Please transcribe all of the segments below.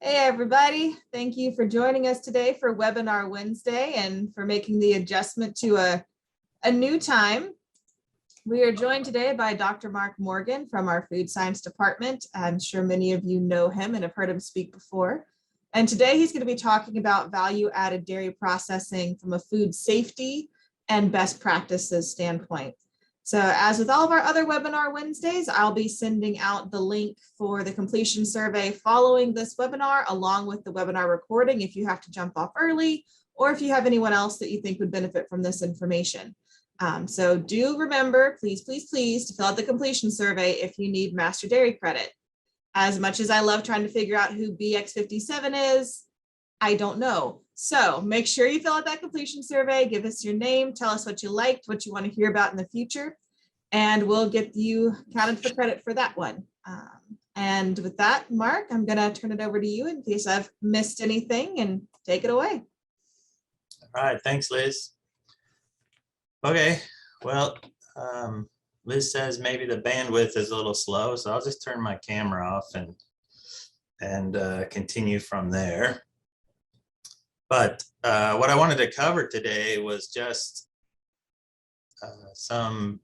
Hey, everybody. Thank you for joining us today for Webinar Wednesday and for making the adjustment to a new time. We are joined today by Dr. Mark Morgan from our Food Science Department. I'm sure many of you know him and have heard him speak before. And today he's going to be talking about value-added dairy processing from a food safety and best practices standpoint. So as with all of our other Webinar Wednesdays, I'll be sending out the link for the completion survey following this webinar, along with the webinar recording if you have to jump off early, or if you have anyone else that you think would benefit from this information. So do remember, please, to fill out the completion survey if you need Master Dairy credit. As much as I love trying to figure out who BX57 is, I don't know. So make sure you fill out that completion survey, give us your name, tell us what you liked, what you want to hear about in the future, and we'll get you counted for credit for that one. And with that, Mark, I'm going to turn it over to you in case I've missed anything, and take it away. All right, thanks, Liz. Okay, well, Liz says maybe the bandwidth is a little slow, so I'll just turn my camera off and continue from there. But what I wanted to cover today was just some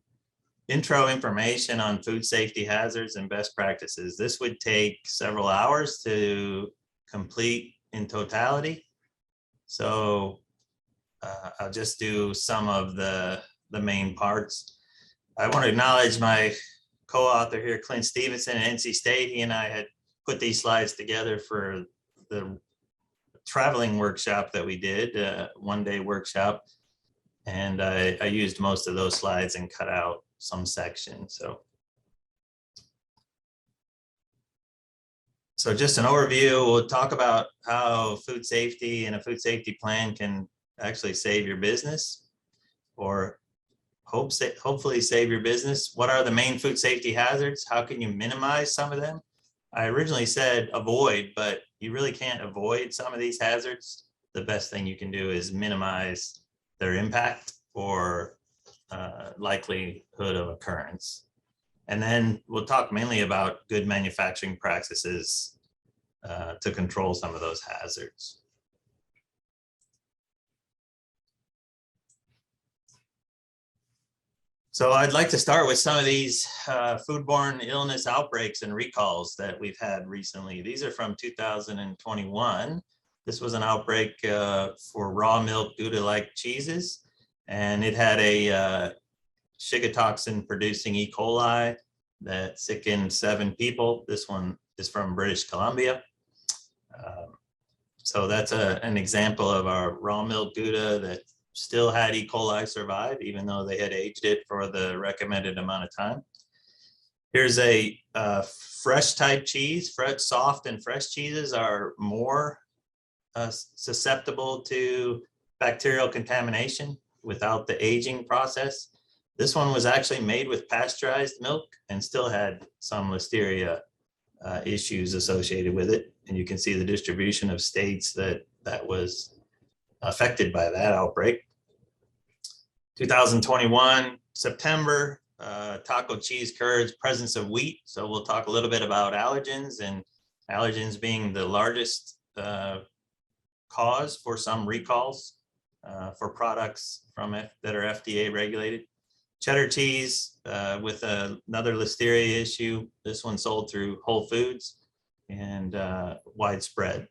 intro information on food safety hazards and best practices. This would take several hours to complete in totality. So I'll just do some of the main parts. I want to acknowledge my co-author here, Clint Stevenson at NC State. He and I had put these slides together for the traveling workshop that we did, one-day workshop. And I used most of those slides and cut out some sections. So just an overview, we'll talk about how food safety and a food safety plan can actually save your business, or hopefully save your business. What are the main food safety hazards? How can you minimize some of them? I originally said avoid, but you really can't avoid some of these hazards. The best thing you can do is minimize their impact or likelihood of occurrence. And then we'll talk mainly about good manufacturing practices to control some of those hazards. So I'd like to start with some of these foodborne illness outbreaks and recalls that we've had recently. These are from 2021. This was an outbreak for raw milk Gouda-like cheeses, and it had a Shiga toxin producing E. coli that sickened 7 people. This one is from British Columbia. So that's an example of our raw milk Gouda that still had E. coli survive, even though they had aged it for the recommended amount of time. Here's a fresh type cheese. Soft and fresh cheeses are more susceptible to bacterial contamination without the aging process. This one was actually made with pasteurized milk and still had some listeria issues associated with it. And you can see the distribution of states that was affected by that outbreak. 2021, September, taco cheese curds, presence of wheat. So we'll talk a little bit about allergens, and allergens being the largest cause for some recalls for products that are FDA regulated. Cheddar cheese with another listeria issue. This one sold through Whole Foods and widespread.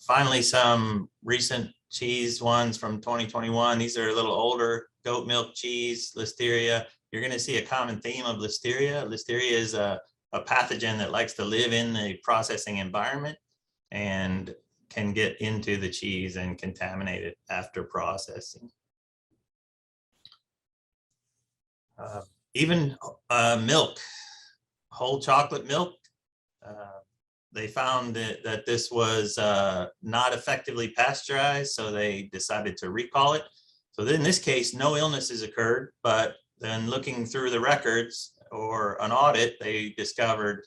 Finally, some recent cheese ones from 2021. These are a little older. Goat milk cheese, listeria. You're going to see a common theme of listeria. Listeria is a pathogen that likes to live in the processing environment and can get into the cheese and contaminate it after processing. Even milk, whole chocolate milk. They found that this was not effectively pasteurized, so they decided to recall it. So in this case, no illnesses occurred, but then looking through the records or an audit, they discovered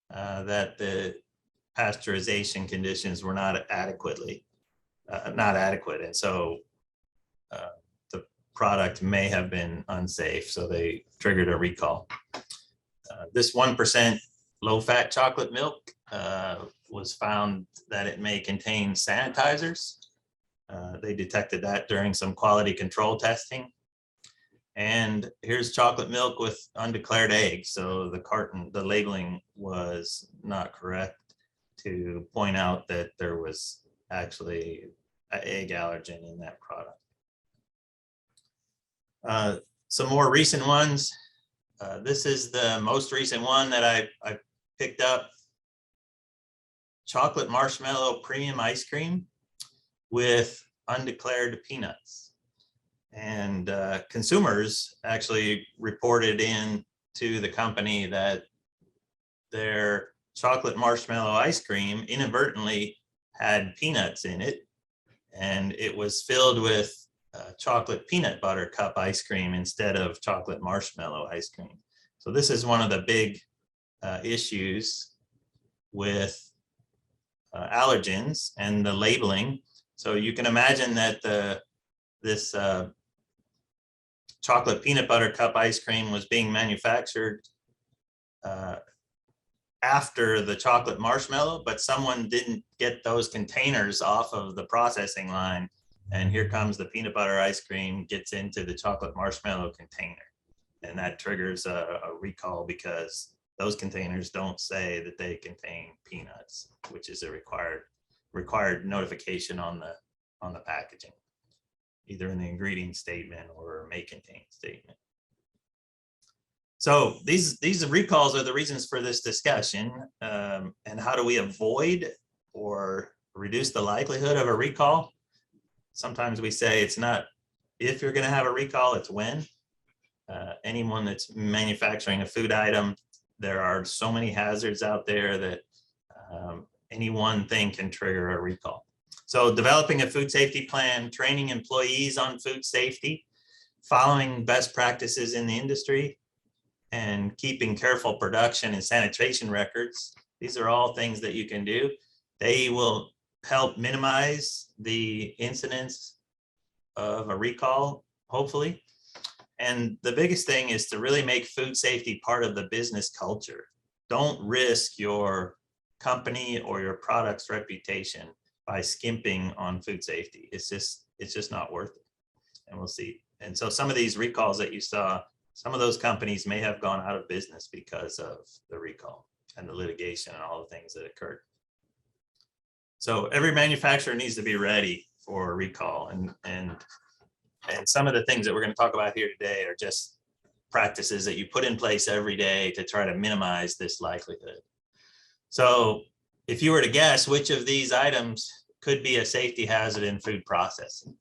that the pasteurization conditions were not adequate, and so the product may have been unsafe, so they triggered a recall. This 1% low-fat chocolate milk was found that it may contain sanitizers. They detected that during some quality control testing. And here's chocolate milk with undeclared eggs. So the labeling was not correct to point out that there was actually an egg allergen in that product. Some more recent ones. This is the most recent one that I picked up. Chocolate marshmallow premium ice cream with undeclared peanuts. And consumers actually reported in to the company that their chocolate marshmallow ice cream inadvertently had peanuts in it, and it was filled with chocolate peanut butter cup ice cream instead of chocolate marshmallow ice cream. So this is one of the big issues with allergens and the labeling. So you can imagine that this chocolate peanut butter cup ice cream was being manufactured after the chocolate marshmallow, but someone didn't get those containers off of the processing line. And here comes the peanut butter ice cream, gets into the chocolate marshmallow container. And that triggers a recall because those containers don't say that they contain peanuts, which is a required notification on the packaging, either in the ingredient statement or may contain statement. So these recalls are the reasons for this discussion. And how do we avoid or reduce the likelihood of a recall? Sometimes we say it's not if you're going to have a recall, it's when. Anyone that's manufacturing a food item, there are so many hazards out there that any one thing can trigger a recall. So developing a food safety plan, training employees on food safety, following best practices in the industry, and keeping careful production and sanitation records. These are all things that you can do. They will help minimize the incidence of a recall, hopefully. And the biggest thing is to really make food safety part of the business culture. Don't risk your company or your product's reputation by skimping on food safety. It's just not worth it. And we'll see. And so some of these recalls that you saw, some of those companies may have gone out of business because of the recall and the litigation and all the things that occurred. So every manufacturer needs to be ready for a recall. And some of the things that we're going to talk about here today are just practices that you put in place every day to try to minimize this likelihood. So if you were to guess which of these items could be a safety hazard in food processing,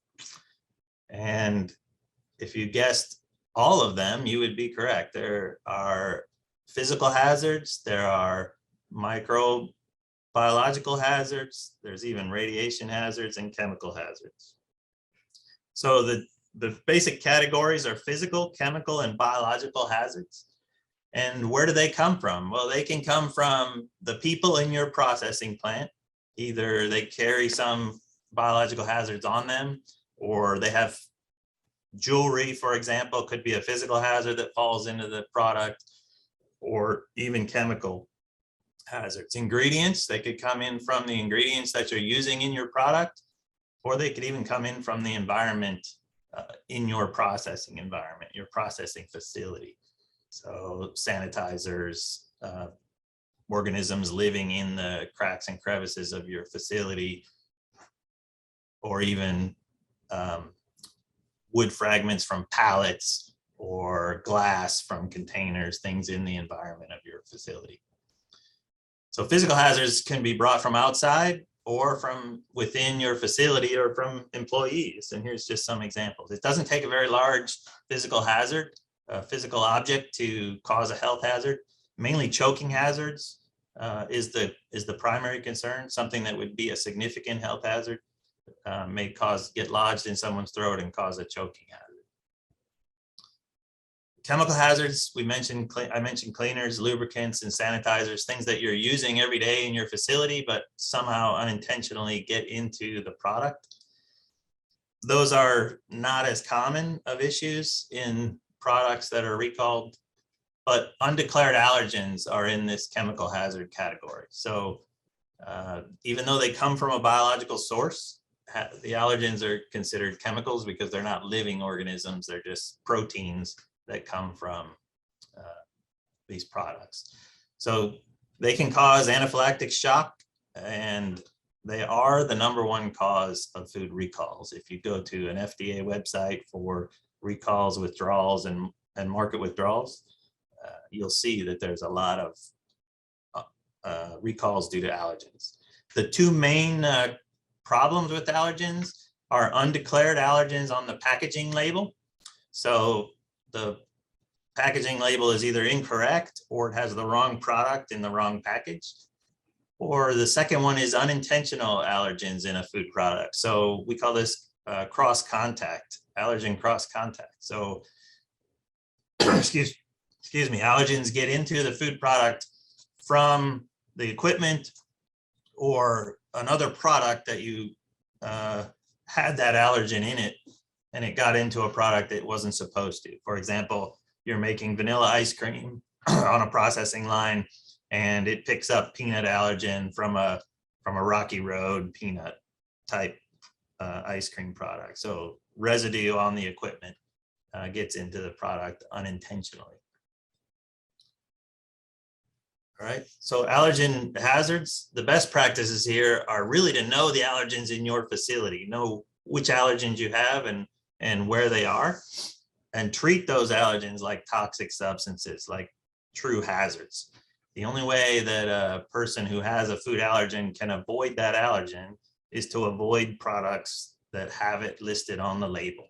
and if you guessed all of them, you would be correct. There are physical hazards, there are microbiological hazards, there's even radiation hazards and chemical hazards. So the basic categories are physical, chemical, and biological hazards. And where do they come from? Well, they can come from the people in your processing plant. Either they carry some biological hazards on them, or they have jewelry, for example, could be a physical hazard that falls into the product, or even chemical hazards. Ingredients, they could come in from the ingredients that you're using in your product, or they could even come in from the environment in your processing environment, your processing facility. So sanitizers, organisms living in the cracks and crevices of your facility, or even wood fragments from pallets or glass from containers, things in the environment of your facility. So physical hazards can be brought from outside or from within your facility or from employees. And here's just some examples. It doesn't take a very large physical hazard, a physical object to cause a health hazard. Mainly choking hazards is the primary concern. Something that would be a significant health hazard may get lodged in someone's throat and cause a choking hazard. Chemical hazards, I mentioned cleaners, lubricants, and sanitizers, things that you're using every day in your facility, but somehow unintentionally get into the product. Those are not as common of issues in products that are recalled. but undeclared allergens are in this chemical hazard category. So even though they come from a biological source, the allergens are considered chemicals because they're not living organisms. They're just proteins that come from these products. So they can cause anaphylactic shock, and they are the #1 cause of food recalls. If you go to an FDA website for recalls, withdrawals, and market withdrawals, you'll see that there's a lot of recalls due to allergens. The two main problems with allergens are undeclared allergens on the packaging label. So the packaging label is either incorrect or it has the wrong product in the wrong package. Or the second one is unintentional allergens in a food product. So we call this cross-contact, allergen cross-contact. So excuse me, allergens get into the food product from the equipment or another product that you had that allergen in it, and it got into a product that wasn't supposed to. For example, you're making vanilla ice cream on a processing line, and it picks up peanut allergen from a Rocky Road peanut type ice cream product. So residue on the equipment gets into the product unintentionally. All right, so allergen hazards, the best practices here are really to know the allergens in your facility, know which allergens you have and where they are, and treat those allergens like toxic substances, like true hazards. The only way that a person who has a food allergen can avoid that allergen is to avoid products that have it listed on the label.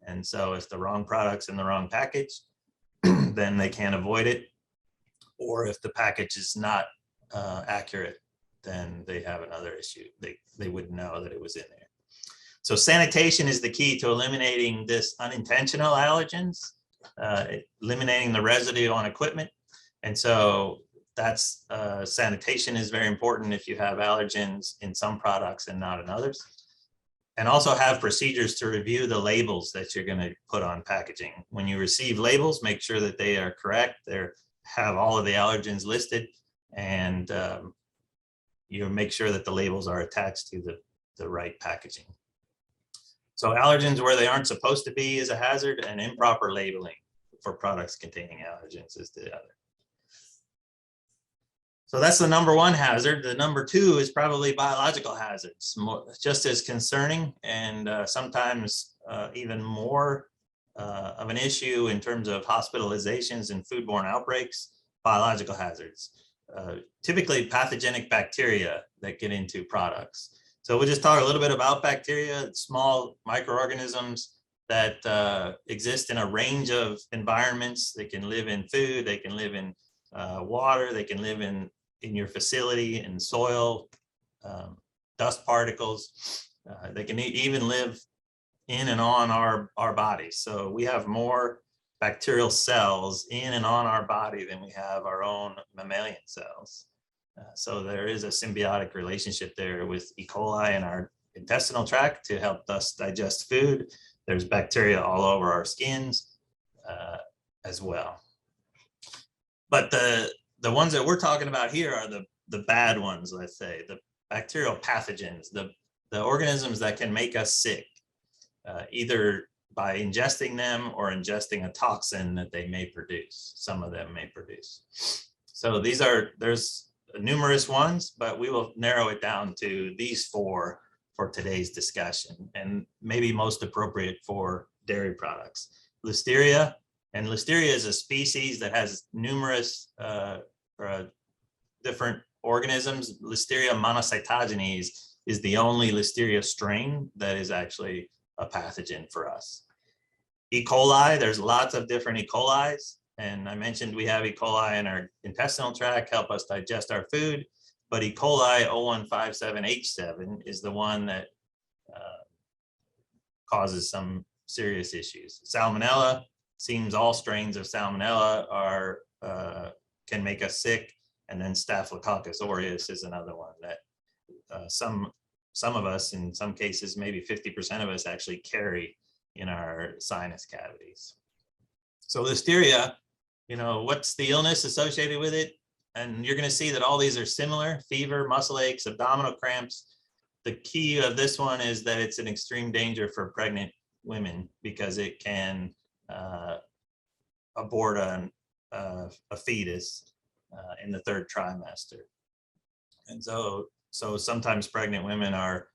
And so if the wrong product's in the wrong package, then they can't avoid it. Or if the package is not accurate, then they have another issue. They wouldn't know that it was in there. So sanitation is the key to eliminating this unintentional allergens, eliminating the residue on equipment. And so that's sanitation is very important if you have allergens in some products and not in others. And also have procedures to review the labels that you're going to put on packaging. When you receive labels, make sure that they are correct. They have all of the allergens listed, and you make sure that the labels are attached to the right packaging. So allergens where they aren't supposed to be is a hazard, and improper labeling for products containing allergens is the other. So that's the #1 hazard. The #2 is probably biological hazards, just as concerning, and sometimes even more of an issue in terms of hospitalizations and foodborne outbreaks, biological hazards. Typically pathogenic bacteria that get into products. So we'll just talk a little bit about bacteria, small microorganisms that exist in a range of environments. They can live in food, they can live in water, they can live in your facility, in soil, dust particles. They can even live in and on our bodies. So we have more bacterial cells in and on our body than we have our own mammalian cells. So there is a symbiotic relationship there with E. coli in our intestinal tract to help us digest food. There's bacteria all over our skins as well. But the ones that we're talking about here are the bad ones, let's say, the bacterial pathogens, the organisms that can make us sick, either by ingesting them or ingesting a toxin that they may produce. Some of them may produce. So there's numerous ones, but we will narrow it down to these 4 for today's discussion, and maybe most appropriate for dairy products. Listeria, and Listeria is a species that has numerous different organisms. Listeria monocytogenes is the only Listeria strain that is actually a pathogen for us. E. coli, there's lots of different E. colis. And I mentioned we have E. coli in our intestinal tract, help us digest our food. But E. coli 0157H7 is the one that causes some serious issues. Salmonella, seems all strains of Salmonella can make us sick. And then Staphylococcus aureus is another one that some of us, in some cases, maybe 50% of us actually carry in our sinus cavities. So Listeria, what's the illness associated with it? And you're going to see that all these are similar: fever, muscle aches, abdominal cramps. The key of this one is that it's an extreme danger for pregnant women because it can abort a fetus in the third trimester. And so sometimes pregnant women are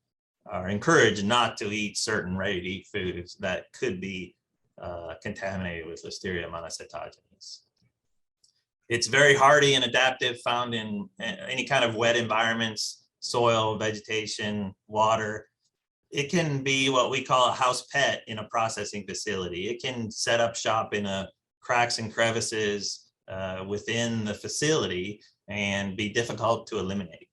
encouraged not to eat certain ready-to-eat foods that could be contaminated with Listeria monocytogenes. It's very hardy and adaptive, found in any kind of wet environments, soil, vegetation, water. It can be what we call a house pet in a processing facility. It can set up shop in cracks and crevices within the facility and be difficult to eliminate.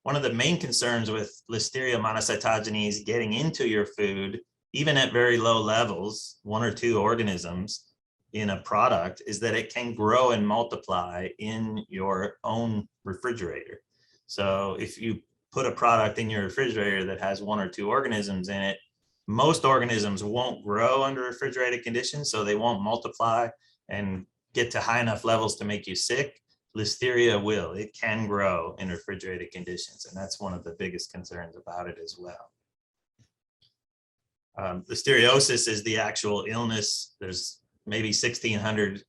One of the main concerns with Listeria monocytogenes getting into your food, even at very low levels, 1 or 2 organisms in a product, is that it can grow and multiply in your own refrigerator. So if you put a product in your refrigerator that has 1 or 2 organisms in it, most organisms won't grow under refrigerated conditions, so they won't multiply and get to high enough levels to make you sick. Listeria will. It can grow in refrigerated conditions, and that's one of the biggest concerns about it as well. Listeriosis is the actual illness. There's maybe 1,600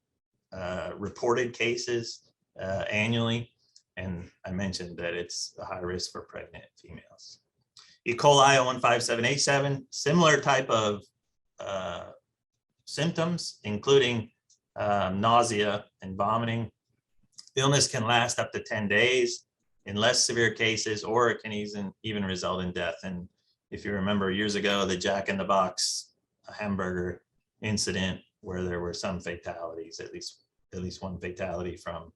reported cases annually, and I mentioned that it's a high risk for pregnant females. E. coli 015787, similar type of symptoms, including nausea and vomiting. Illness can last up to 10 days in less severe cases, or it can even result in death. And if you remember years ago, the Jack in the Box hamburger incident, where there were some fatalities, at least one fatality from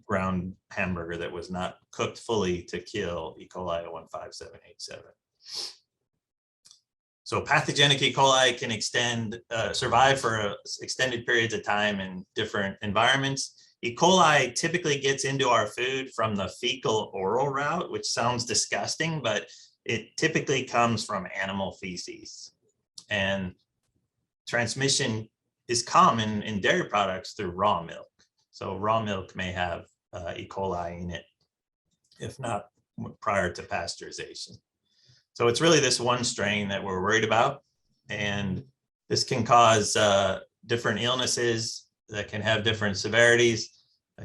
ground hamburger that was not cooked fully to kill E. coli 015787. So pathogenic E. coli can survive for extended periods of time in different environments. E. coli typically gets into our food from the fecal oral route, which sounds disgusting, but it typically comes from animal feces. And transmission is common in dairy products through raw milk. So raw milk may have E. coli in it, if not prior to pasteurization. So it's really this one strain that we're worried about, and this can cause different illnesses that can have different severities.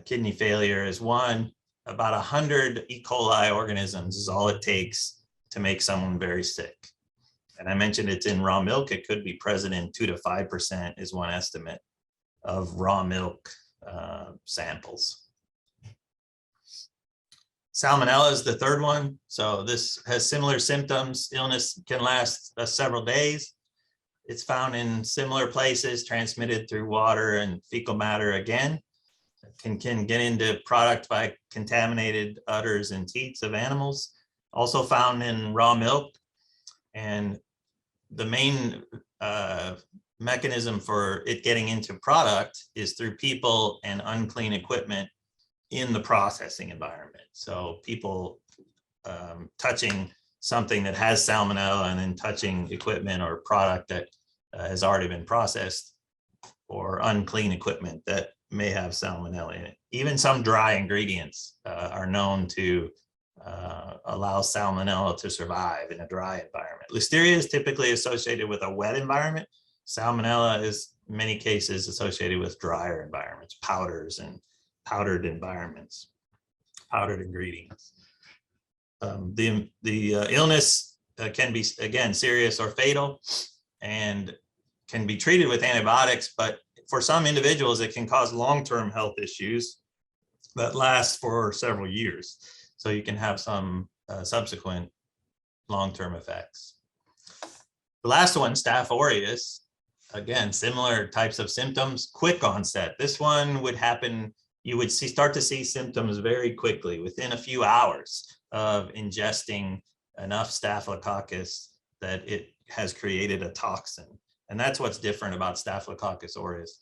Kidney failure is one. About 100 E. coli organisms is all it takes to make someone very sick. And I mentioned it's in raw milk. It could be present in 2 to 5% is one estimate of raw milk samples. Salmonella is the third one. So this has similar symptoms. Illness can last several days. It's found in similar places, transmitted through water and fecal matter again. It can get into product by contaminated udders and teats of animals. Also found in raw milk. And the main mechanism for it getting into product is through people and unclean equipment in the processing environment. So people touching something that has salmonella and then touching equipment or product that has already been processed, or unclean equipment that may have salmonella in it. Even some dry ingredients are known to allow salmonella to survive in a dry environment. Listeria is typically associated with a wet environment. Salmonella is in many cases associated with drier environments, powders and powdered environments, powdered ingredients. The illness can be, again, serious or fatal and can be treated with antibiotics, but for some individuals, it can cause long-term health issues that last for several years. So you can have some subsequent long-term effects. The last one, Staph aureus, again, similar types of symptoms, quick onset. This one would happen, you would start to see symptoms very quickly within a few hours of ingesting enough Staphylococcus that it has created a toxin. And that's what's different about Staphylococcus aureus.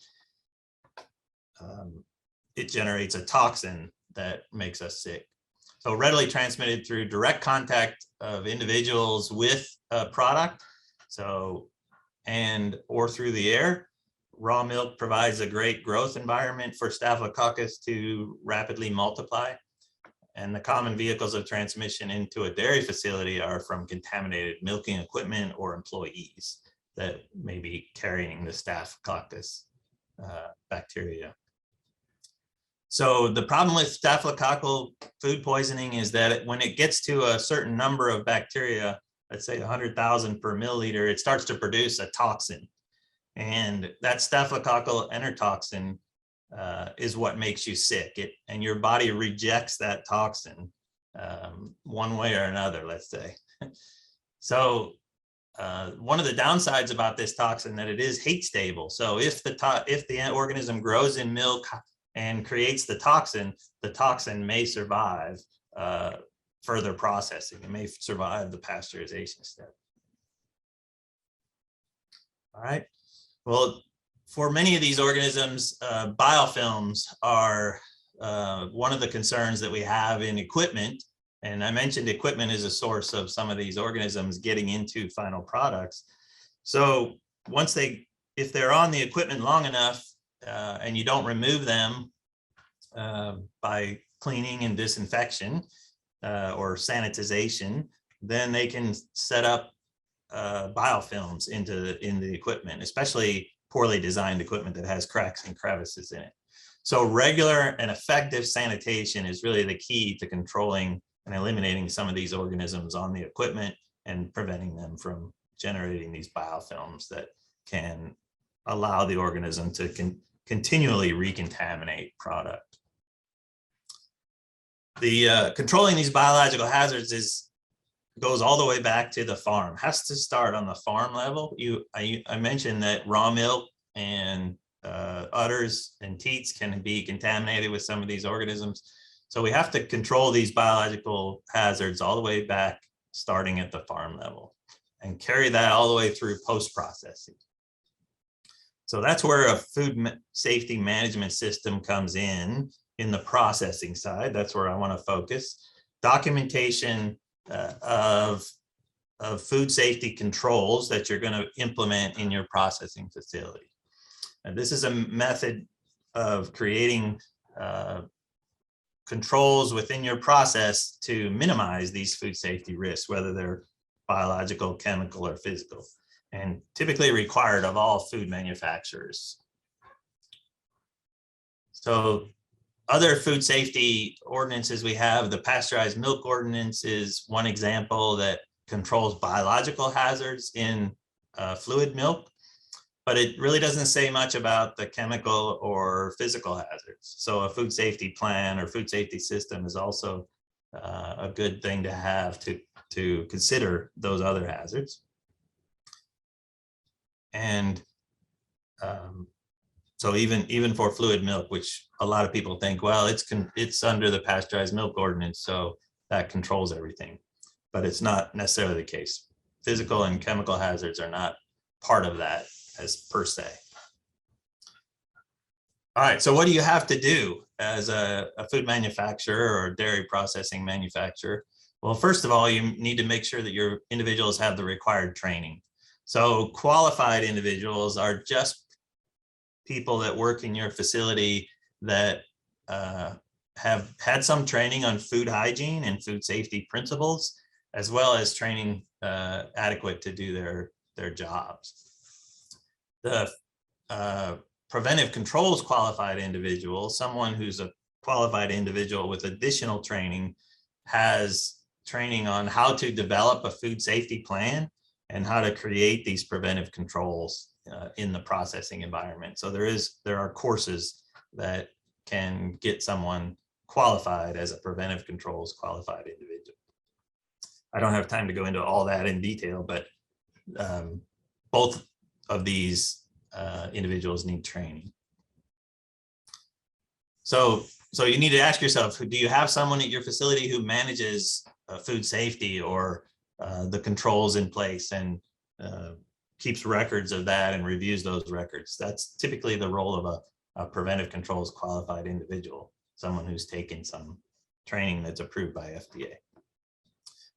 It generates a toxin that makes us sick. So readily transmitted through direct contact of individuals with a product, or through the air, raw milk provides a great growth environment for Staphylococcus to rapidly multiply. And the common vehicles of transmission into a dairy facility are from contaminated milking equipment or employees that may be carrying the Staphylococcus bacteria. So the problem with staphylococcal food poisoning is that when it gets to a certain number of bacteria, let's say 100,000 per milliliter, it starts to produce a toxin. And that staphylococcal enterotoxin is what makes you sick. And your body rejects that toxin one way or another, let's say. So one of the downsides about this toxin that it is heat stable. So if the organism grows in milk and creates the toxin may survive further processing. It may survive the pasteurization step. All right. Well, for many of these organisms, biofilms are one of the concerns that we have in equipment. And I mentioned equipment is a source of some of these organisms getting into final products. So if they're on the equipment long enough and you don't remove them by cleaning and disinfection or sanitization, then they can set up biofilms in the equipment, especially poorly designed equipment that has cracks and crevices in it. So regular and effective sanitation is really the key to controlling and eliminating some of these organisms on the equipment and preventing them from generating these biofilms that can allow the organism to continually recontaminate product. The controlling these biological hazards goes all the way back to the farm. Has to start on the farm level. I mentioned that raw milk and udders and teats can be contaminated with some of these organisms. So we have to control these biological hazards all the way back, starting at the farm level, and carry that all the way through post-processing. So that's where a food safety management system comes in the processing side. That's where I want to focus. Documentation of food safety controls that you're going to implement in your processing facility. And this is a method of creating controls within your process to minimize these food safety risks, whether they're biological, chemical, or physical, and typically required of all food manufacturers. So other food safety ordinances we have, the pasteurized milk ordinance is one example that controls biological hazards in fluid milk, but it really doesn't say much about the chemical or physical hazards. So a food safety plan or food safety system is also a good thing to have to consider those other hazards. And so even for fluid milk, which a lot of people think, well, it's under the pasteurized milk ordinance, so that controls everything, but it's not necessarily the case. Physical and chemical hazards are not part of that as per se. All right, so what do you have to do as a food manufacturer or dairy processing manufacturer? Well, first of all, you need to make sure that your individuals have the required training. So qualified individuals are just people that work in your facility that have had some training on food hygiene and food safety principles, as well as training adequate to do their jobs. The preventive controls qualified individual, someone who's a qualified individual with additional training, has training on how to develop a food safety plan and how to create these preventive controls in the processing environment. So there are courses that can get someone qualified as a preventive controls qualified individual. I don't have time to go into all that in detail, but both of these individuals need training. So you need to ask yourself, do you have someone at your facility who manages food safety or the controls in place and keeps records of that and reviews those records? That's typically the role of a preventive controls qualified individual, someone who's taken some training that's approved by FDA.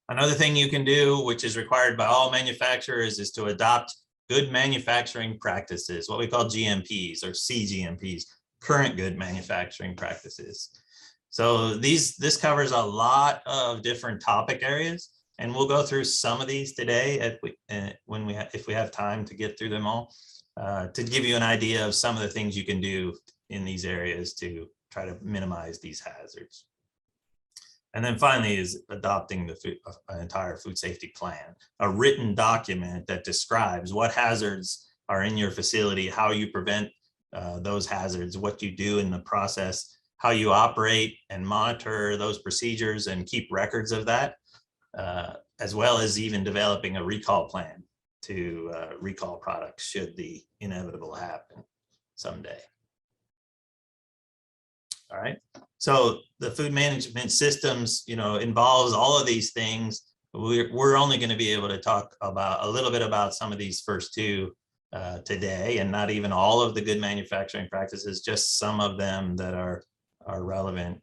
Another thing you can do, which is required by all manufacturers, is to adopt good manufacturing practices, what we call GMPs or CGMPs, current good manufacturing practices. So this covers a lot of different topic areas, and we'll go through some of these today if we have time to get through them all, to give you an idea of some of the things you can do in these areas to try to minimize these hazards. And then finally is adopting an entire food safety plan, a written document that describes what hazards are in your facility, how you prevent those hazards, what you do in the process, how you operate and monitor those procedures and keep records of that, as well as even developing a recall plan to recall products should the inevitable happen someday. All right, so the food management systems, involves all of these things. We're only going to be able to talk about a little bit about some of these first two today, and not even all of the good manufacturing practices, just some of them that are relevant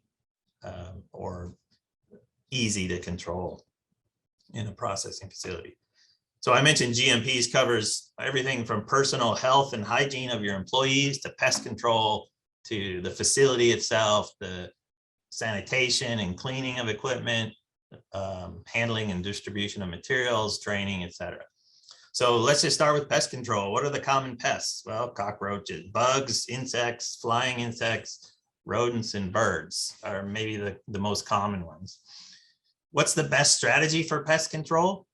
or easy to control in a processing facility. So I mentioned GMPs covers everything from personal health and hygiene of your employees to pest control, to the facility itself, the sanitation and cleaning of equipment, handling and distribution of materials, training, etc. So let's just start with pest control. What are the common pests? Well, cockroaches, bugs, insects, flying insects, rodents, and birds are maybe the most common ones. What's the best strategy for pest control?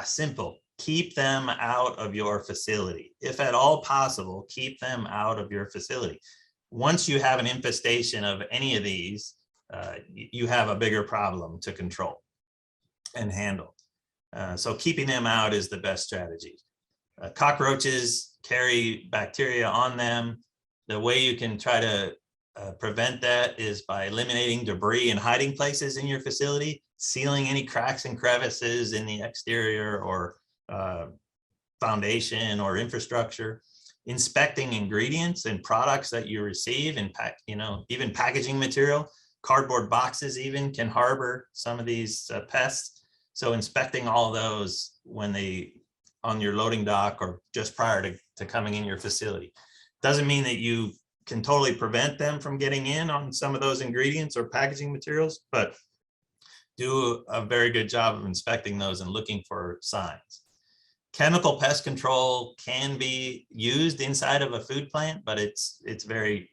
Simple. Keep them out of your facility. If at all possible, keep them out of your facility. Once you have an infestation of any of these, you have a bigger problem to control and handle. So keeping them out is the best strategy. Cockroaches carry bacteria on them. The way you can try to prevent that is by eliminating debris and hiding places in your facility, sealing any cracks and crevices in the exterior or foundation or infrastructure, inspecting ingredients and products that you receive, and even packaging material. Cardboard boxes even can harbor some of these pests. So inspecting all of those on your loading dock or just prior to coming in your facility. Doesn't mean that you can totally prevent them from getting in on some of those ingredients or packaging materials, but do a very good job of inspecting those and looking for signs. Chemical pest control can be used inside of a food plant, but it's very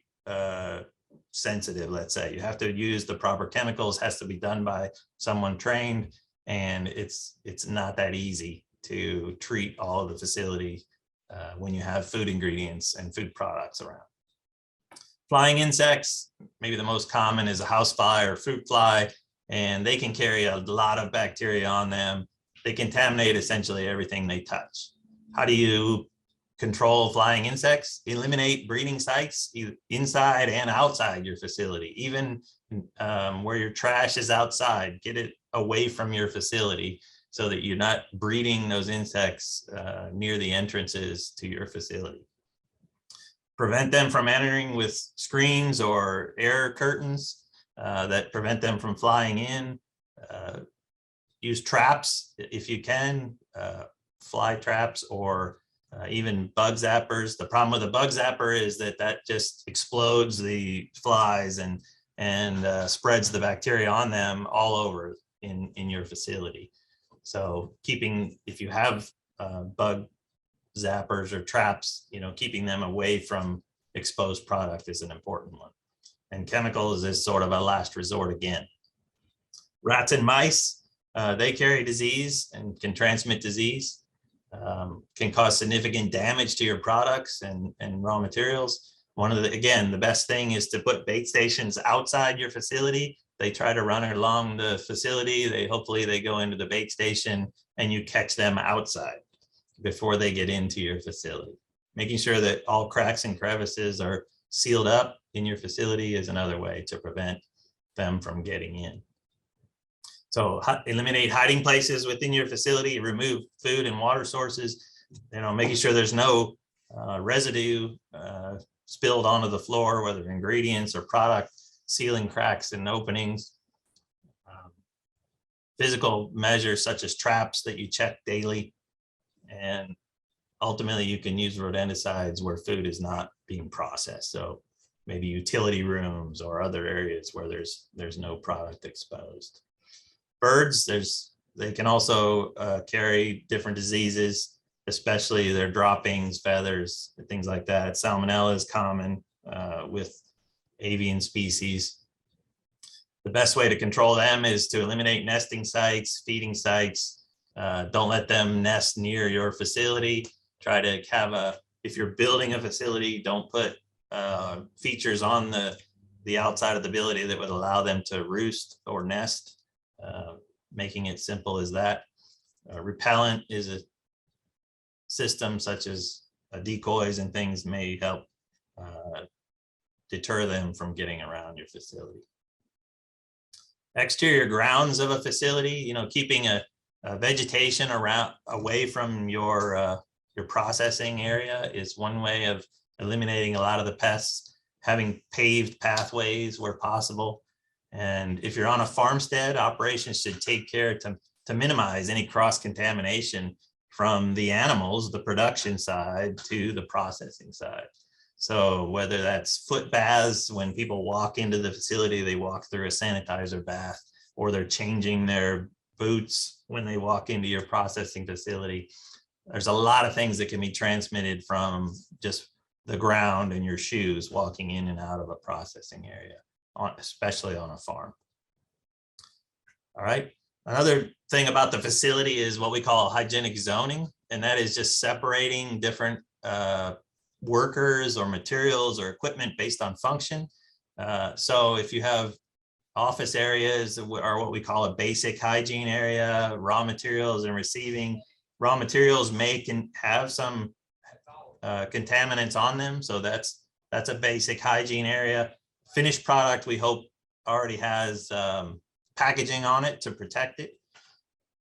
sensitive, let's say. You have to use the proper chemicals, has to be done by someone trained, and it's not that easy to treat all of the facility when you have food ingredients and food products around. Flying insects, maybe the most common is a housefly or fruit fly, and they can carry a lot of bacteria on them. They contaminate essentially everything they touch. How do you control flying insects? Eliminate breeding sites inside and outside your facility. Even where your trash is outside, get it away from your facility so that you're not breeding those insects near the entrances to your facility. Prevent them from entering with screens or air curtains that prevent them from flying in. Use traps if you can, fly traps or even bug zappers. The problem with a bug zapper is that just explodes the flies and spreads the bacteria on them all over in your facility. So if you have bug zappers or traps, keeping them away from exposed product is an important one. And chemicals is sort of a last resort again. Rats and mice, they carry disease and can transmit disease, can cause significant damage to your products and raw materials. Again, the best thing is to put bait stations outside your facility. They try to run along the facility. Hopefully they go into the bait station and you catch them outside before they get into your facility. Making sure that all cracks and crevices are sealed up in your facility is another way to prevent them from getting in. So eliminate hiding places within your facility, remove food and water sources, making sure there's no residue spilled onto the floor, whether ingredients or product, sealing cracks and openings. Physical measures such as traps that you check daily, and ultimately you can use rodenticides where food is not being processed. So maybe utility rooms or other areas where there's no product exposed. Birds, they can also carry different diseases, especially their droppings, feathers, things like that. Salmonella is common with avian species. The best way to control them is to eliminate nesting sites, feeding sites. Don't let them nest near your facility. Try to have if you're building a facility, don't put features on the outside of the building that would allow them to roost or nest. Making it simple as that. Repellent is a system such as decoys and things may help deter them from getting around your facility. Exterior grounds of a facility, keeping a vegetation away from your processing area is one way of eliminating a lot of the pests. Having paved pathways where possible. And if you're on a farmstead, operations should take care to minimize any cross-contamination from the animals, the production side to the processing side. So whether that's foot baths, when people walk into the facility, they walk through a sanitizer bath, or they're changing their boots when they walk into your processing facility. There's a lot of things that can be transmitted from just the ground and your shoes walking in and out of a processing area, especially on a farm. All right. Another thing about the facility is what we call hygienic zoning, and that is just separating different workers or materials or equipment based on function. So if you have office areas are what we call a basic hygiene area, raw materials and receiving. Raw materials can have some contaminants on them. So that's a basic hygiene area. Finished product, we hope already has packaging on it to protect it.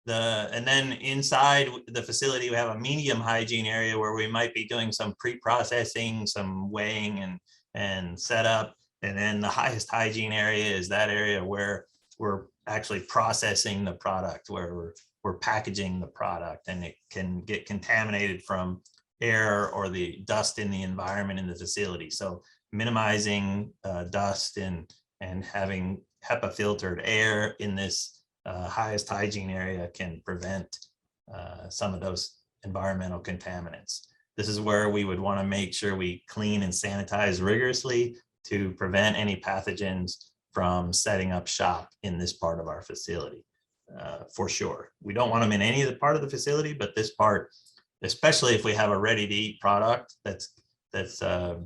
And then inside the facility, we have a medium hygiene area where we might be doing some pre-processing, some weighing and setup. And then the highest hygiene area is that area where we're actually processing the product, where we're packaging the product, and it can get contaminated from air or the dust in the environment in the facility. So minimizing dust and having HEPA filtered air in this highest hygiene area can prevent some of those environmental contaminants. This is where we would want to make sure we clean and sanitize rigorously to prevent any pathogens from setting up shop in this part of our facility, for sure. We don't want them in any of the part of the facility, but this part, especially if we have a ready-to-eat product that's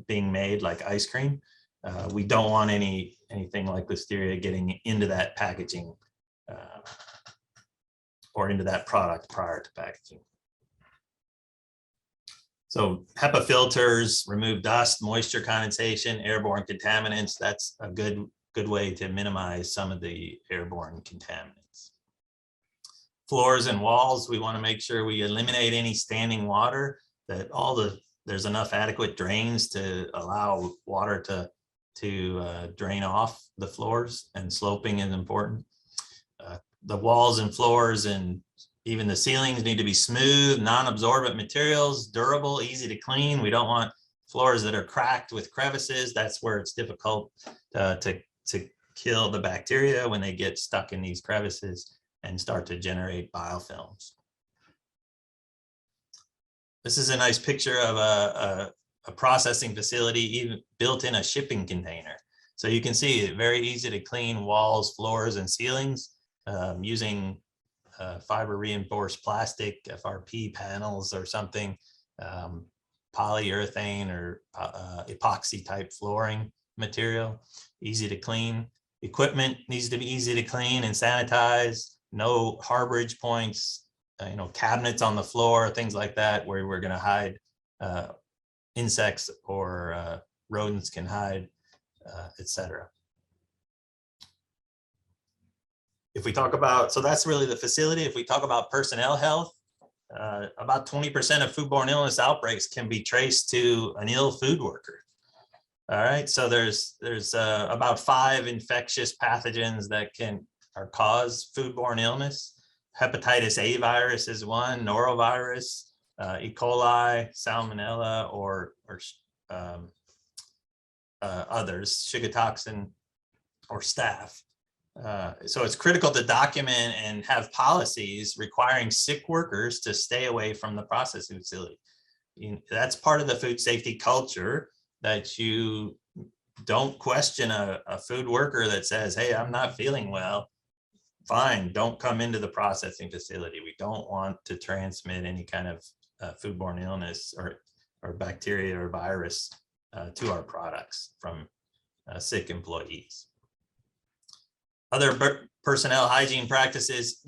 being made like ice cream, we don't want anything like Listeria getting into that packaging or into that product prior to packaging. So HEPA filters remove dust, moisture condensation, airborne contaminants. That's a good way to minimize some of the airborne contaminants. Floors and walls, we want to make sure we eliminate any standing water, that there's enough adequate drains to allow water to drain off the floors, and sloping is important. The walls and floors and even the ceilings need to be smooth, non-absorbent materials, durable, easy to clean. We don't want floors that are cracked with crevices. That's where it's difficult to kill the bacteria when they get stuck in these crevices and start to generate biofilms. This is a nice picture of a processing facility even built in a shipping container. So you can see it very easy to clean walls, floors, and ceilings using fiber reinforced plastic, FRP panels or something, polyurethane or epoxy type flooring material, easy to clean. Equipment needs to be easy to clean and sanitize, no harborage points, cabinets on the floor, things like that, where we're going to hide insects or rodents can hide, etc. If we talk about, so that's really the facility. If we talk about personnel health, about 20% of foodborne illness outbreaks can be traced to an ill food worker. All right, so there's about 5 infectious pathogens that cause foodborne illness. Hepatitis A virus is one, norovirus, E. coli, salmonella, or others, shigatoxin, or staph. So it's critical to document and have policies requiring sick workers to stay away from the processing facility. That's part of the food safety culture, that you don't question a food worker that says, hey, I'm not feeling well. Fine, don't come into the processing facility. We don't want to transmit any kind of foodborne illness or bacteria or virus to our products from sick employees. Other personnel hygiene practices,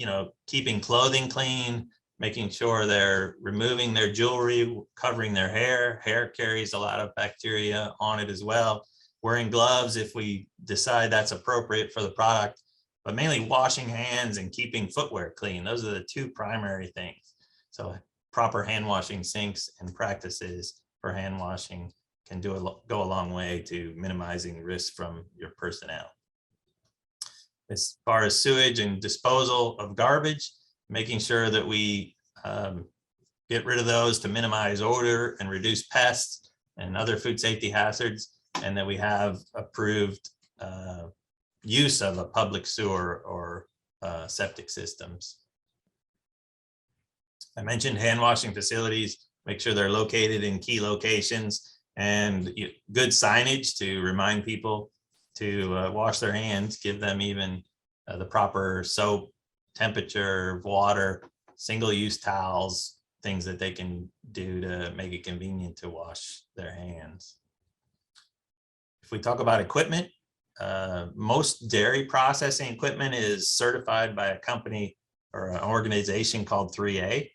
keeping clothing clean, making sure they're removing their jewelry, covering their hair. Hair carries a lot of bacteria on it as well. Wearing gloves if we decide that's appropriate for the product, but mainly washing hands and keeping footwear clean. Those are the two primary things. So proper hand washing sinks and practices for hand washing can go a long way to minimizing risk from your personnel. As far as sewage and disposal of garbage, making sure that we get rid of those to minimize odor and reduce pests and other food safety hazards, and that we have approved use of a public sewer or septic systems. I mentioned hand washing facilities, make sure they're located in key locations, and good signage to remind people to wash their hands, give them even the proper soap, temperature, water, single-use towels, things that they can do to make it convenient to wash their hands. If we talk about equipment, most dairy processing equipment is certified by a company or an organization called 3A.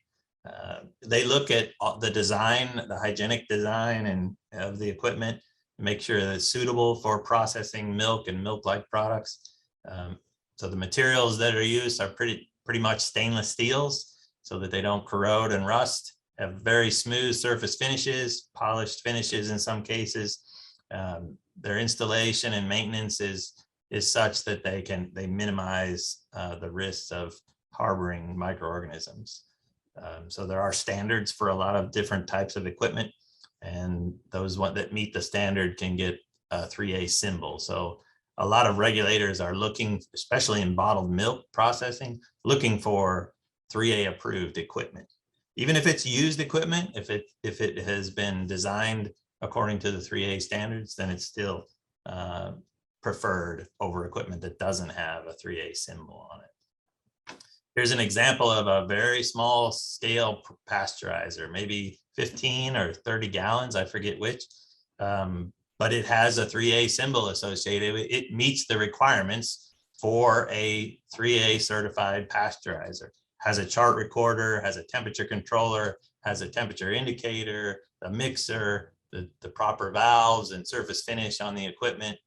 They look at the design, the hygienic design and of the equipment, make sure that it's suitable for processing milk and milk-like products. So the materials that are used are pretty much stainless steels so that they don't corrode and rust, have very smooth surface finishes, polished finishes in some cases. Their installation and maintenance is such that they minimize the risks of harboring microorganisms. So there are standards for a lot of different types of equipment, and those that meet the standard can get a 3A symbol. So a lot of regulators are looking, especially in bottled milk processing, looking for 3A approved equipment. Even if it's used equipment, if it has been designed according to the 3A standards, then it's still preferred over equipment that doesn't have a 3A symbol on it. Here's an example of a very small scale pasteurizer, maybe 15 or 30 gallons, I forget which, but it has a 3A symbol associated with it. It meets the requirements for a 3A certified pasteurizer. Has a chart recorder, has a temperature controller, has a temperature indicator, a mixer, the proper valves and surface finish on the equipment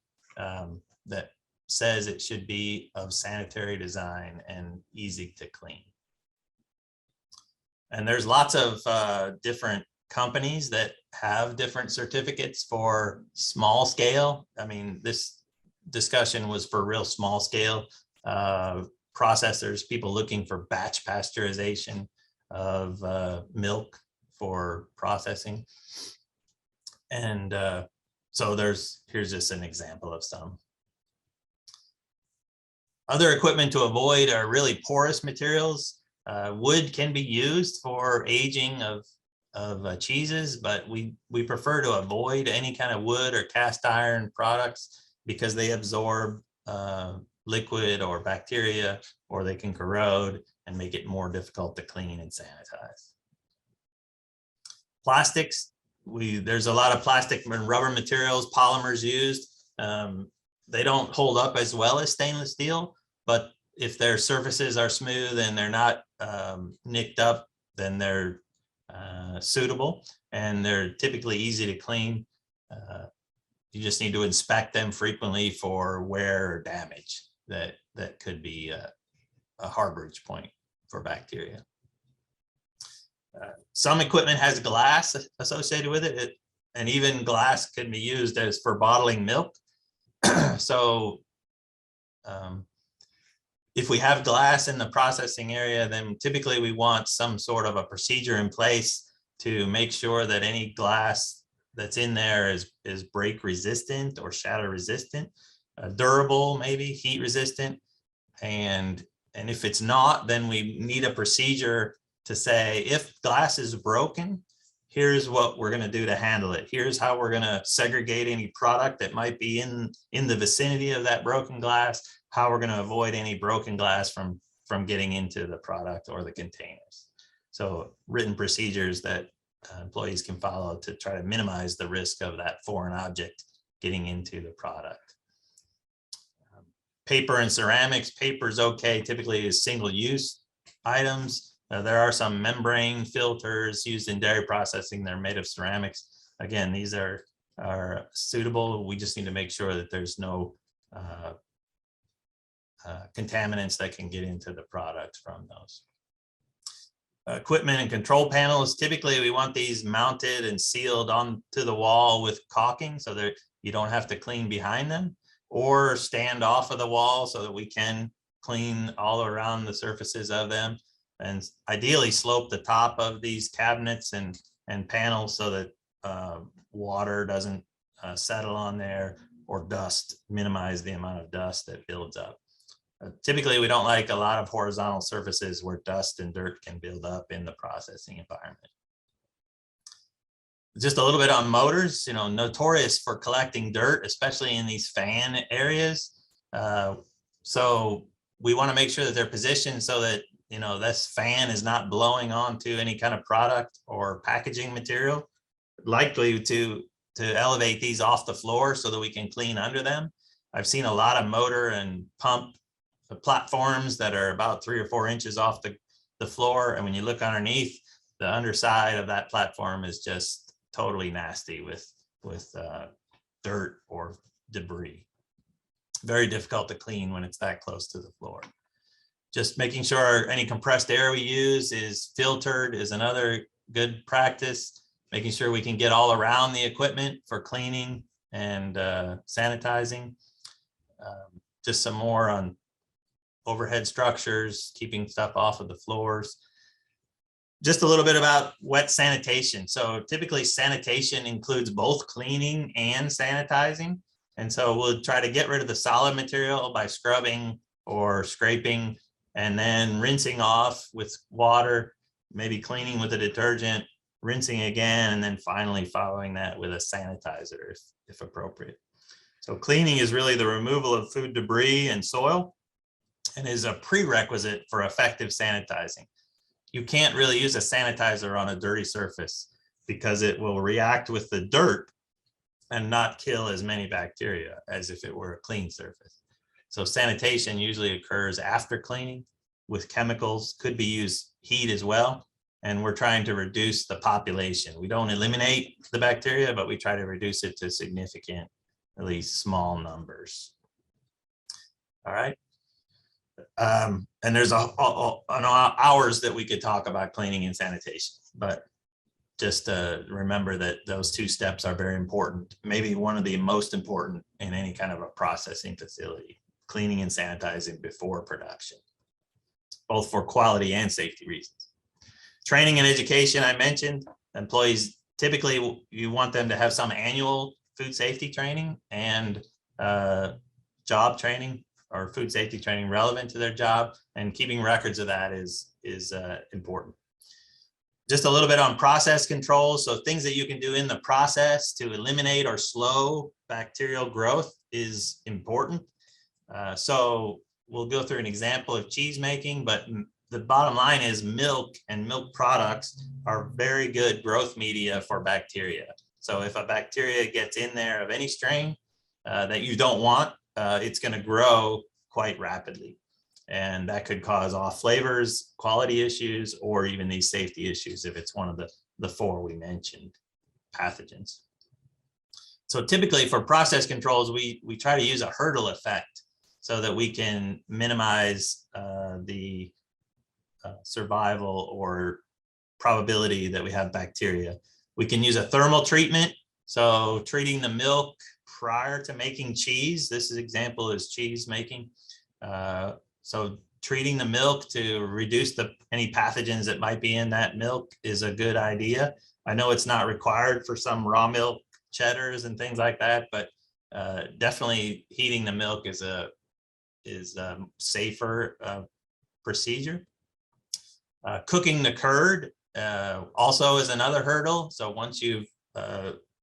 that says it should be of sanitary design and easy to clean. And there's lots of different companies that have different certificates for small scale. I mean, this discussion was for real small scale processors, people looking for batch pasteurization of milk for processing. And so here's just an example of some. Other equipment to avoid are really porous materials. Wood can be used for aging of cheeses, but we prefer to avoid any kind of wood or cast iron products because they absorb liquid or bacteria, or they can corrode and make it more difficult to clean and sanitize. Plastics, there's a lot of plastic and rubber materials, polymers used. They don't hold up as well as stainless steel, but if their surfaces are smooth and they're not nicked up, then they're suitable, and they're typically easy to clean. You just need to inspect them frequently for wear or damage that could be a harborage point for bacteria. Some equipment has glass associated with it, and even glass can be used as for bottling milk. So if we have glass in the processing area, then typically we want some sort of a procedure in place to make sure that any glass that's in there is break resistant or shatter resistant, durable, maybe heat resistant. And if it's not, then we need a procedure to say, if glass is broken, here's what we're going to do to handle it. Here's how we're going to segregate any product that might be in the vicinity of that broken glass, how we're going to avoid any broken glass from getting into the product or the containers. So written procedures that employees can follow to try to minimize the risk of that foreign object getting into the product. Paper and ceramics. Paper is okay, typically is single-use items. There are some membrane filters used in dairy processing. They're made of ceramics. Again, these are suitable. We just need to make sure that there's no contaminants that can get into the product from those. Equipment and control panels. Typically, we want these mounted and sealed onto the wall with caulking so that you don't have to clean behind them, or stand off of the wall so that we can clean all around the surfaces of them, and ideally slope the top of these cabinets and panels so that water doesn't settle on there, or dust, minimize the amount of dust that builds up. Typically, we don't like a lot of horizontal surfaces where dust and dirt can build up in the processing environment. Just a little bit on motors, notorious for collecting dirt, especially in these fan areas. So we want to make sure that they're positioned so that, this fan is not blowing onto any kind of product or packaging material, likely to elevate these off the floor so that we can clean under them. I've seen a lot of motor and pump platforms that are about 3 or 4 inches off the floor. And when you look underneath, the underside of that platform is just totally nasty with dirt or debris. Very difficult to clean when it's that close to the floor. Just making sure any compressed air we use is filtered is another good practice. Making sure we can get all around the equipment for cleaning and sanitizing. Just some more on overhead structures, keeping stuff off of the floors. Just a little bit about wet sanitation. So typically sanitation includes both cleaning and sanitizing. And so we'll try to get rid of the solid material by scrubbing or scraping, and then rinsing off with water, maybe cleaning with a detergent, rinsing again, and then finally following that with a sanitizer if appropriate. So cleaning is really the removal of food debris and soil, and is a prerequisite for effective sanitizing. You can't really use a sanitizer on a dirty surface because it will react with the dirt and not kill as many bacteria as if it were a clean surface. So sanitation usually occurs after cleaning with chemicals, could be used heat as well. And we're trying to reduce the population. We don't eliminate the bacteria, but we try to reduce it to significant, at least small numbers. All right. And there's hours that we could talk about cleaning and sanitation, but just remember that those 2 steps are very important. Maybe one of the most important in any kind of a processing facility, cleaning and sanitizing before production, both for quality and safety reasons. Training and education, I mentioned. Employees, typically you want them to have some annual food safety training and job training or food safety training relevant to their job, and keeping records of that is important. Just a little bit on process control. So things that you can do in the process to eliminate or slow bacterial growth is important. So we'll go through an example of cheese making, but the bottom line is milk and milk products are very good growth media for bacteria. So if a bacteria gets in there of any strain that you don't want, it's going to grow quite rapidly. And that could cause off flavors, quality issues, or even these safety issues if it's one of the 4 we mentioned pathogens. So typically for process controls, we try to use a hurdle effect so that we can minimize the survival or probability that we have bacteria. We can use a thermal treatment. So treating the milk prior to making cheese. This example is cheese making. So treating the milk to reduce any pathogens that might be in that milk is a good idea. I know it's not required for some raw milk cheddars and things like that, but definitely heating the milk is a safer procedure. Cooking the curd also is another hurdle. So once you've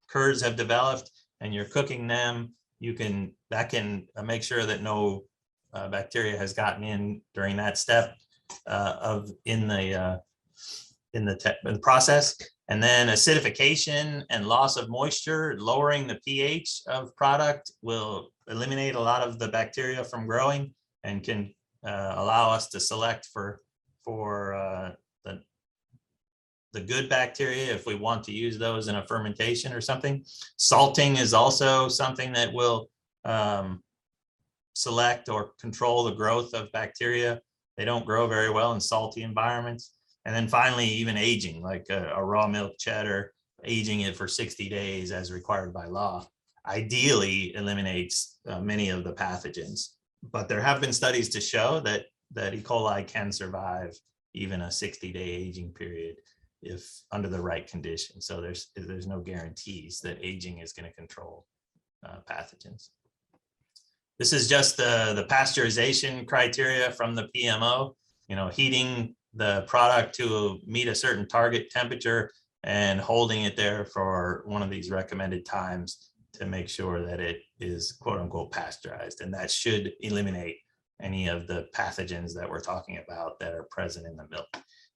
curds have developed and you're cooking them, that can make sure that no bacteria has gotten in during that step in the process. And then acidification and loss of moisture, lowering the pH of product will eliminate a lot of the bacteria from growing and can allow us to select for the good bacteria if we want to use those in a fermentation or something. Salting is also something that will select or control the growth of bacteria. They don't grow very well in salty environments. And then finally, even aging, like a raw milk cheddar, aging it for 60 days as required by law, ideally eliminates many of the pathogens. But there have been studies to show that E. coli can survive even a 60-day aging period if under the right conditions. So there's no guarantees that aging is going to control pathogens. This is just the pasteurization criteria from the PMO, heating the product to meet a certain target temperature and holding it there for one of these recommended times to make sure that it is quote unquote pasteurized. And that should eliminate any of the pathogens that we're talking about that are present in the milk.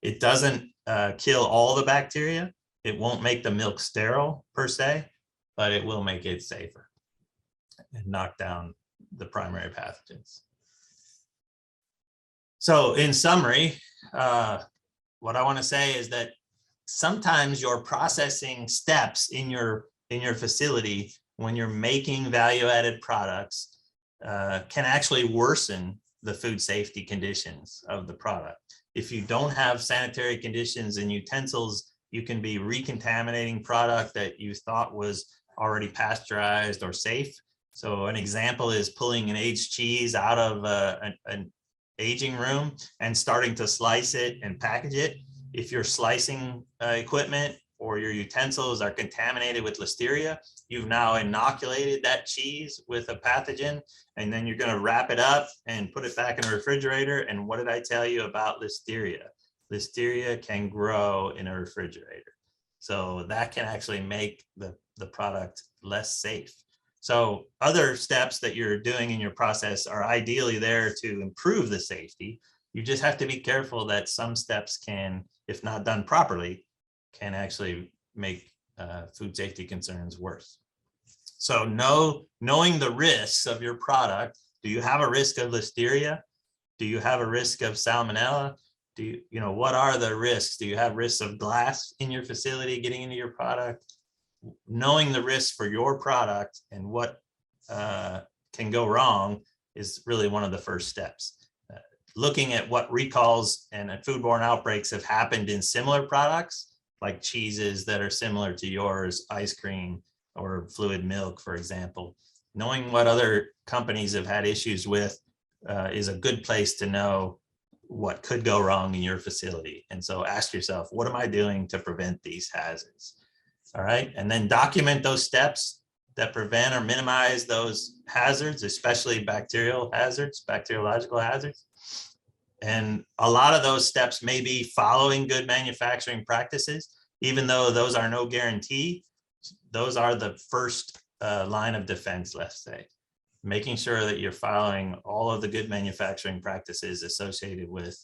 It doesn't kill all the bacteria. It won't make the milk sterile per se, but it will make it safer and knock down the primary pathogens. So in summary, what I want to say is that sometimes your processing steps in your facility when you're making value-added products can actually worsen the food safety conditions of the product. If you don't have sanitary conditions and utensils, you can be recontaminating product that you thought was already pasteurized or safe. So an example is pulling an aged cheese out of an aging room and starting to slice it and package it. If your slicing equipment or your utensils are contaminated with Listeria, you've now inoculated that cheese with a pathogen, and then you're going to wrap it up and put it back in a refrigerator. And what did I tell you about Listeria? Listeria can grow in a refrigerator. So that can actually make the product less safe. So other steps that you're doing in your process are ideally there to improve the safety. You just have to be careful that some steps can, if not done properly, can actually make food safety concerns worse. So knowing the risks of your product, do you have a risk of Listeria? Do you have a risk of Salmonella? What are the risks? Do you have risks of glass in your facility getting into your product? Knowing the risks for your product and what can go wrong is really one of the first steps. Looking at what recalls and foodborne outbreaks have happened in similar products, like cheeses that are similar to yours, ice cream or fluid milk, for example. Knowing what other companies have had issues with is a good place to know what could go wrong in your facility. And so ask yourself, what am I doing to prevent these hazards? All right, and then document those steps that prevent or minimize those hazards, especially bacterial hazards, bacteriological hazards. And a lot of those steps may be following good manufacturing practices, even though those are no guarantee. Those are the first line of defense, let's say. Making sure that you're following all of the good manufacturing practices associated with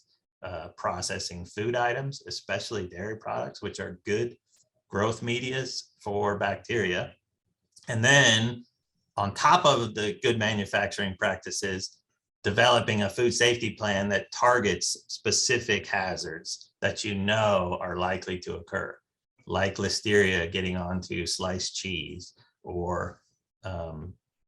processing food items, especially dairy products, which are good growth medias for bacteria. And then on top of the good manufacturing practices, developing a food safety plan that targets specific hazards that you know are likely to occur, like Listeria getting onto sliced cheese or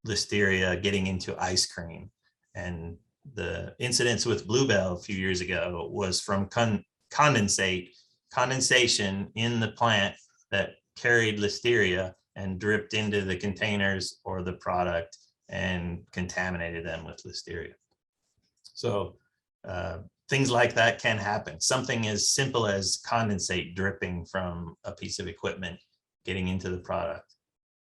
Listeria getting into ice cream. And the incidents with Bluebell a few years ago was from condensation in the plant that carried Listeria and dripped into the containers or the product and contaminated them with Listeria. So things like that can happen. Something as simple as condensate dripping from a piece of equipment getting into the product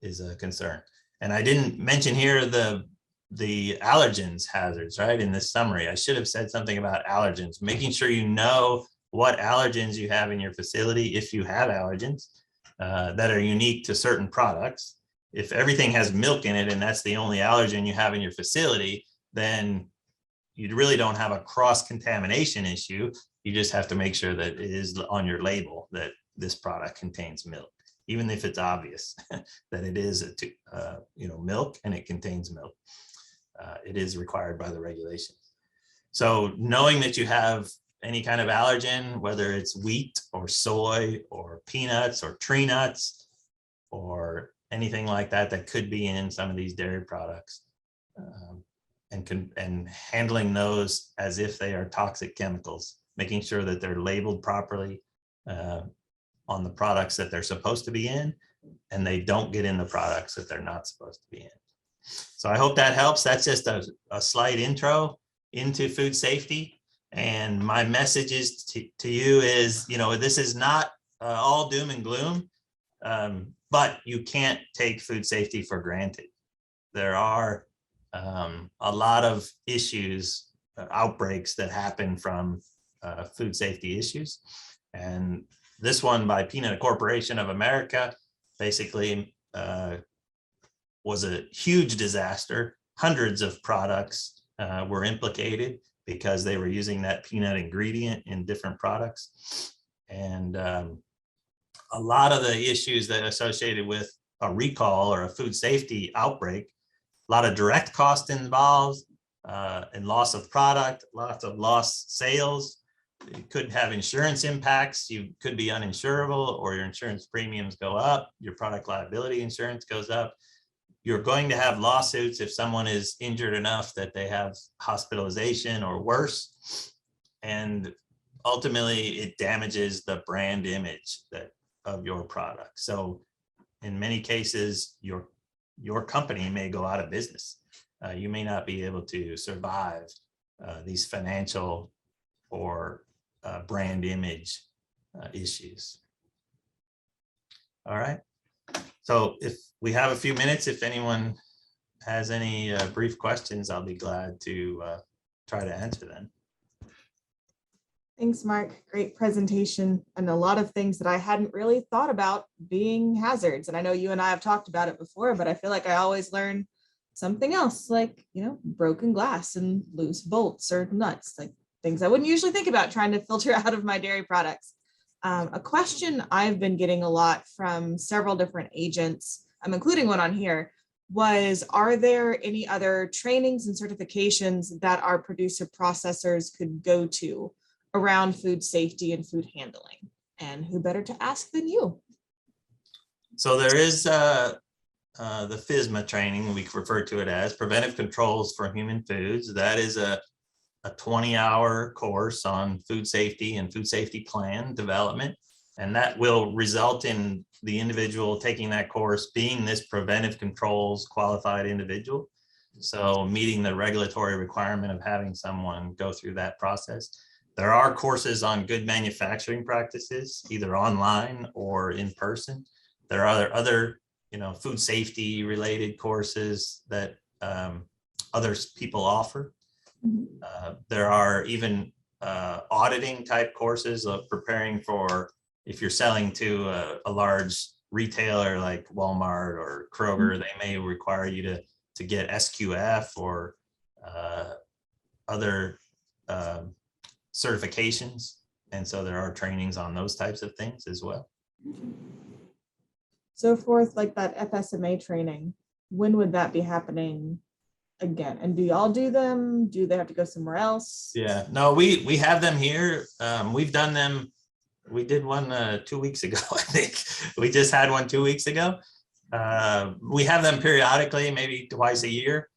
is a concern. And I didn't mention here the allergens hazards, right? In this summary, I should have said something about allergens, making sure you know what allergens you have in your facility, if you have allergens that are unique to certain products. If everything has milk in it and that's the only allergen you have in your facility, then you really don't have a cross-contamination issue. You just have to make sure that it is on your label that this product contains milk, even if it's obvious that it is milk and it contains milk. It is required by the regulations. So knowing that you have any kind of allergen, whether it's wheat or soy or peanuts or tree nuts or anything like that that could be in some of these dairy products, and handling those as if they are toxic chemicals, making sure that they're labeled properly on the products that they're supposed to be in, and they don't get in the products that they're not supposed to be in. So I hope that helps. That's just a slight intro into food safety. And my message is to you is, this is not all doom and gloom, but you can't take food safety for granted. There are a lot of issues, outbreaks that happen from food safety issues. And this one by Peanut Corporation of America basically was a huge disaster. Hundreds of products were implicated because they were using that peanut ingredient in different products. And a lot of the issues that are associated with a recall or a food safety outbreak, a lot of direct cost involved and loss of product, lots of lost sales. You could have insurance impacts. You could be uninsurable, or your insurance premiums go up, your product liability insurance goes up. You're going to have lawsuits if someone is injured enough that they have hospitalization or worse. And ultimately, it damages the brand image of your product. So in many cases, your company may go out of business. You may not be able to survive these financial or brand image issues. All right. So if we have a few minutes, if anyone has any brief questions, I'll be glad to try to answer them. Thanks, Mark. Great presentation, and a lot of things that I hadn't really thought about being hazards. And I know you and I have talked about it before, but I feel like I always learn something else, like, broken glass and loose bolts or nuts, like things I wouldn't usually think about trying to filter out of my dairy products. A question I've been getting a lot from several different agents, I'm including one on here, was, are there any other trainings and certifications that our producer processors could go to around food safety and food handling? And who better to ask than you? So there is the FSMA training, we refer to it as Preventive Controls for Human Foods. That is a 20-hour course on food safety and food safety plan development. And that will result in the individual taking that course being this preventive controls qualified individual. So meeting the regulatory requirement of having someone go through that process. There are courses on good manufacturing practices, either online or in person. There are other food safety related courses that other people offer. There are even auditing type courses of preparing for, if you're selling to a large retailer like Walmart or Kroger, they may require you to get SQF or other certifications. And so there are trainings on those types of things as well. So forth, like that FSMA training, when would that be happening again? And do y'all do them? Do they have to go somewhere else? Yeah, no, we have them here. We've done them. We did one 2 weeks ago, I think. We just had one 2 weeks ago. We have them periodically, maybe twice a year,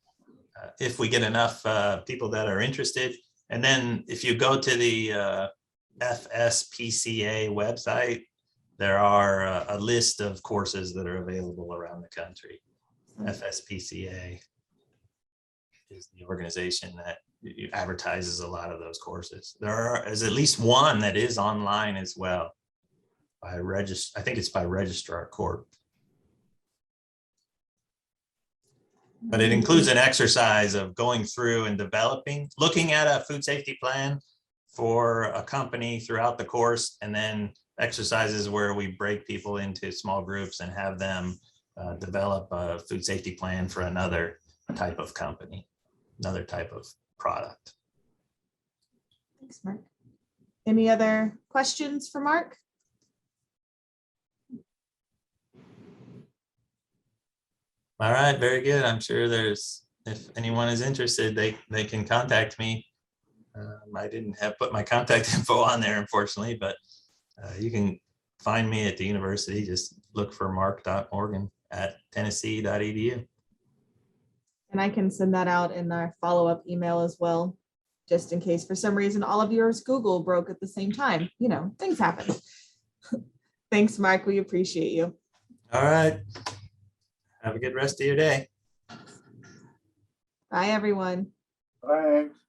if we get enough people that are interested. And then if you go to the FSPCA website, there are a list of courses that are available around the country. FSPCA is the organization that advertises a lot of those courses. Is at least one that is online as well. I think it's by Registrar Corp. But it includes an exercise of going through and looking at a food safety plan for a company throughout the course, and then exercises where we break people into small groups and have them develop a food safety plan for another type of company, another type of product. Thanks, Mark. Any other questions for Mark? All right, very good. I'm sure if anyone is interested, they can contact me. I didn't have put my contact info on there, unfortunately, but you can find me at the university. Just look for mark.morgan@tennessee.edu. And I can send that out in our follow-up email as well, just in case for some reason all of yours Google broke at the same time. You know, things happen. Thanks, Mark. We appreciate you. All right. Have a good rest of your day. Bye, everyone. Thanks.